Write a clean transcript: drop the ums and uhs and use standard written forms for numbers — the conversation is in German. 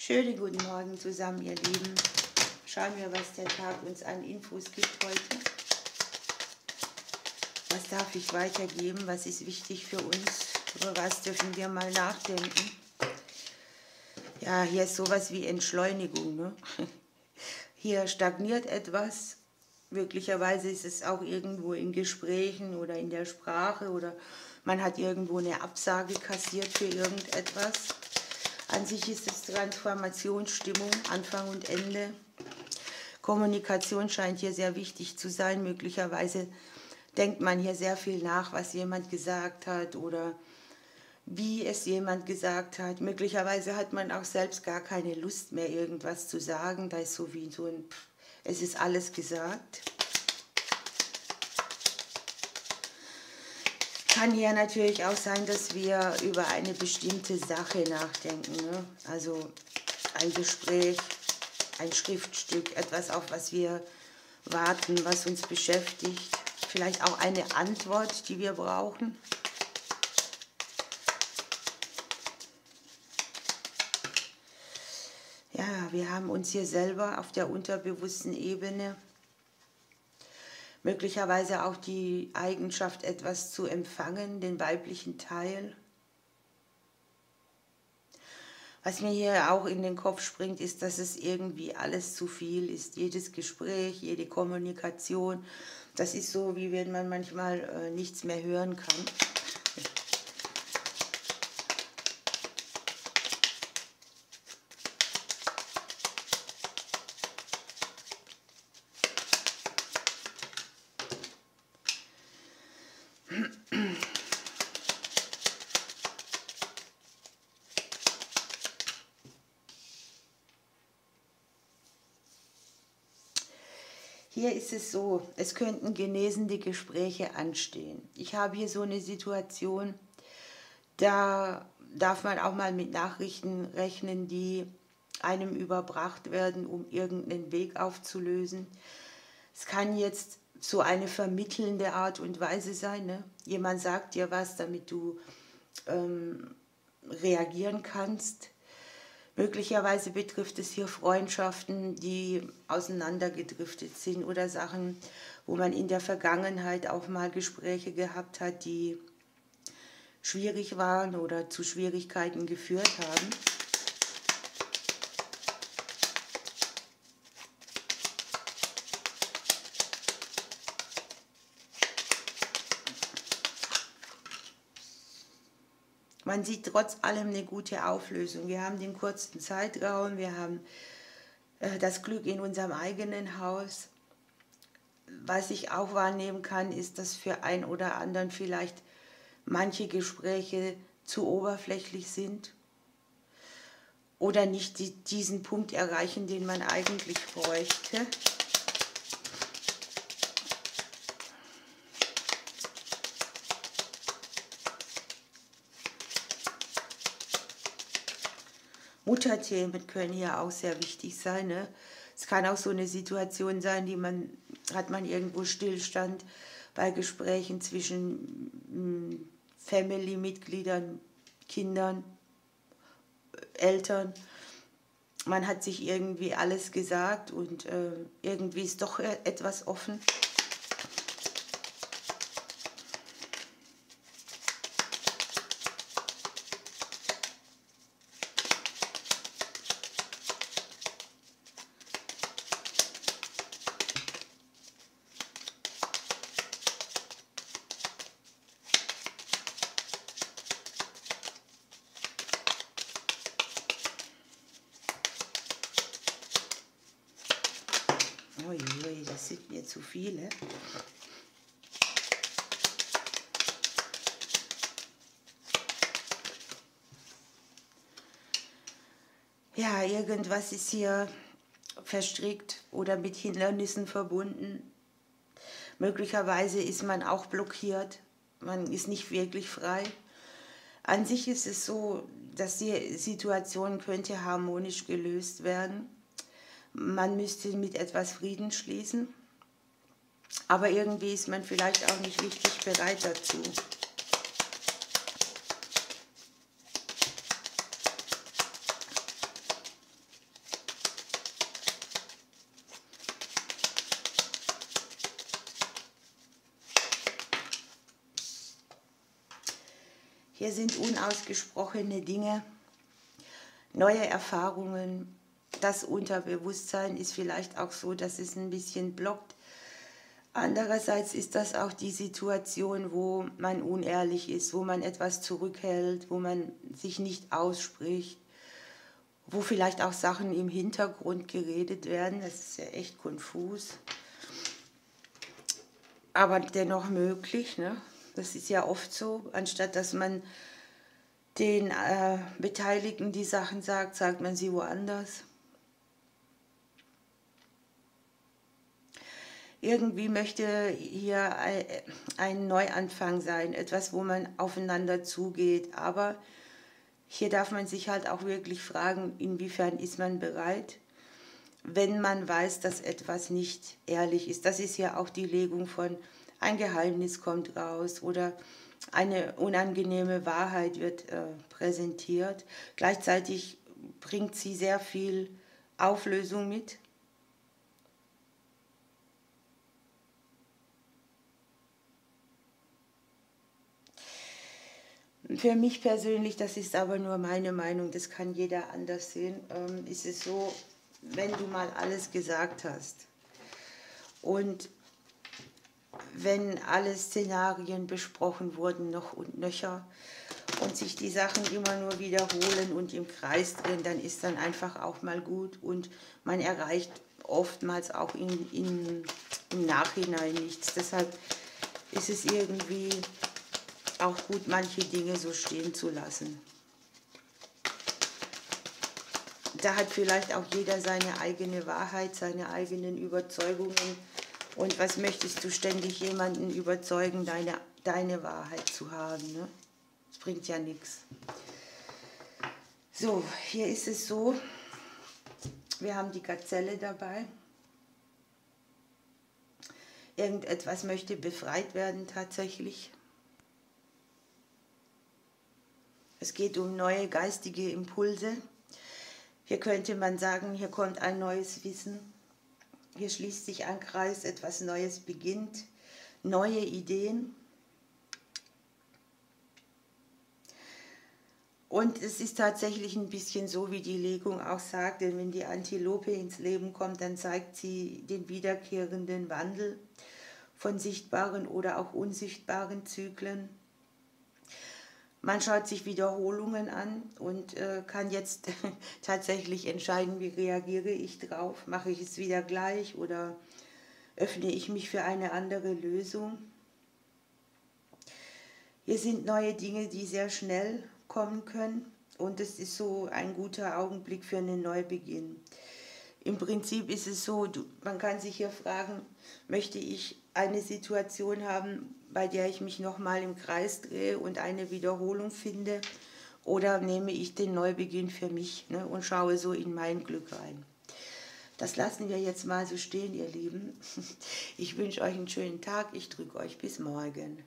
Schönen guten Morgen zusammen, ihr Lieben. Schauen wir, was der Tag uns an Infos gibt heute. Was darf ich weitergeben? Was ist wichtig für uns? Über was dürfen wir mal nachdenken? Ja, hier ist sowas wie Entschleunigung, ne? Hier stagniert etwas. Möglicherweise ist es auch irgendwo in Gesprächen oder in der Sprache oder man hat irgendwo eine Absage kassiert für irgendetwas. An sich ist es Transformationsstimmung, Anfang und Ende. Kommunikation scheint hier sehr wichtig zu sein. Möglicherweise denkt man hier sehr viel nach, was jemand gesagt hat oder wie es jemand gesagt hat. Möglicherweise hat man auch selbst gar keine Lust mehr, irgendwas zu sagen. Da ist so wie so ein, es ist alles gesagt. Kann hier natürlich auch sein, dass wir über eine bestimmte Sache nachdenken, ne? Also ein Gespräch, ein Schriftstück, etwas, auf was wir warten, was uns beschäftigt. Vielleicht auch eine Antwort, die wir brauchen. Ja, wir haben uns hier selber auf der unterbewussten Ebene möglicherweise auch die Eigenschaft, etwas zu empfangen, den weiblichen Teil. Was mir hier auch in den Kopf springt, ist, dass es irgendwie alles zu viel ist. Jedes Gespräch, jede Kommunikation, das ist so, wie wenn man manchmal nichts mehr hören kann. Hier ist es so, es könnten genesende Gespräche anstehen. Ich habe hier so eine Situation, da darf man auch mal mit Nachrichten rechnen, die einem überbracht werden, um irgendeinen Weg aufzulösen. Es kann jetzt so eine vermittelnde Art und Weise sein, ne? Jemand sagt dir was, damit du reagieren kannst. Möglicherweise betrifft es hier Freundschaften, die auseinandergedriftet sind oder Sachen, wo man in der Vergangenheit auch mal Gespräche gehabt hat, die schwierig waren oder zu Schwierigkeiten geführt haben. Man sieht trotz allem eine gute Auflösung. Wir haben den kurzen Zeitraum, wir haben das Glück in unserem eigenen Haus. Was ich auch wahrnehmen kann, ist, dass für einen oder anderen vielleicht manche Gespräche zu oberflächlich sind oder nicht diesen Punkt erreichen, den man eigentlich bräuchte. Mutterthemen können hier auch sehr wichtig sein, ne? Es kann auch so eine Situation sein, hat man irgendwo Stillstand bei Gesprächen zwischen Family-Mitgliedern, Kindern, Eltern. Man hat sich irgendwie alles gesagt und irgendwie ist doch etwas offen. Uiui, das sind mir zu viele. Ja, irgendwas ist hier verstrickt oder mit Hindernissen verbunden. Möglicherweise ist man auch blockiert. Man ist nicht wirklich frei. An sich ist es so, dass die Situation könnte harmonisch gelöst werden. Man müsste mit etwas Frieden schließen, aber irgendwie ist man vielleicht auch nicht richtig bereit dazu. Hier sind unausgesprochene Dinge, neue Erfahrungen. Das Unterbewusstsein ist vielleicht auch so, dass es ein bisschen blockt. Andererseits ist das auch die Situation, wo man unehrlich ist, wo man etwas zurückhält, wo man sich nicht ausspricht, wo vielleicht auch Sachen im Hintergrund geredet werden. Das ist ja echt konfus, aber dennoch möglich, ne? Das ist ja oft so, anstatt dass man den Beteiligten die Sachen sagt, sagt man sie woanders. Irgendwie möchte hier ein Neuanfang sein, etwas, wo man aufeinander zugeht. Aber hier darf man sich halt auch wirklich fragen, inwiefern ist man bereit, wenn man weiß, dass etwas nicht ehrlich ist. Das ist ja auch die Legung von ein Geheimnis kommt raus oder eine unangenehme Wahrheit wird präsentiert. Gleichzeitig bringt sie sehr viel Auflösung mit. Für mich persönlich, das ist aber nur meine Meinung, das kann jeder anders sehen, ist es so, wenn du mal alles gesagt hast und wenn alle Szenarien besprochen wurden, noch und nöcher, und sich die Sachen immer nur wiederholen und im Kreis drehen, dann ist dann einfach auch mal gut und man erreicht oftmals auch im Nachhinein nichts. Deshalb ist es irgendwie auch gut, manche Dinge so stehen zu lassen. Da hat vielleicht auch jeder seine eigene Wahrheit, seine eigenen Überzeugungen. Und was möchtest du ständig jemanden überzeugen, deine Wahrheit zu haben? Ne? Das bringt ja nichts. So, hier ist es so, wir haben die Gazelle dabei. Irgendetwas möchte befreit werden tatsächlich. Es geht um neue geistige Impulse. Hier könnte man sagen, hier kommt ein neues Wissen. Hier schließt sich ein Kreis, etwas Neues beginnt, neue Ideen. Und es ist tatsächlich ein bisschen so, wie die Legung auch sagt, denn wenn die Antilope ins Leben kommt, dann zeigt sie den wiederkehrenden Wandel von sichtbaren oder auch unsichtbaren Zyklen. Man schaut sich Wiederholungen an und kann jetzt tatsächlich entscheiden, wie reagiere ich drauf. Mache ich es wieder gleich oder öffne ich mich für eine andere Lösung. Hier sind neue Dinge, die sehr schnell kommen können und es ist so ein guter Augenblick für einen Neubeginn. Im Prinzip ist es so, man kann sich hier fragen, möchte ich eine Situation haben, bei der ich mich nochmal im Kreis drehe und eine Wiederholung finde, oder nehme ich den Neubeginn für mich, ne, und schaue so in mein Glück rein. Das lassen wir jetzt mal so stehen, ihr Lieben. Ich wünsche euch einen schönen Tag, ich drücke euch bis morgen.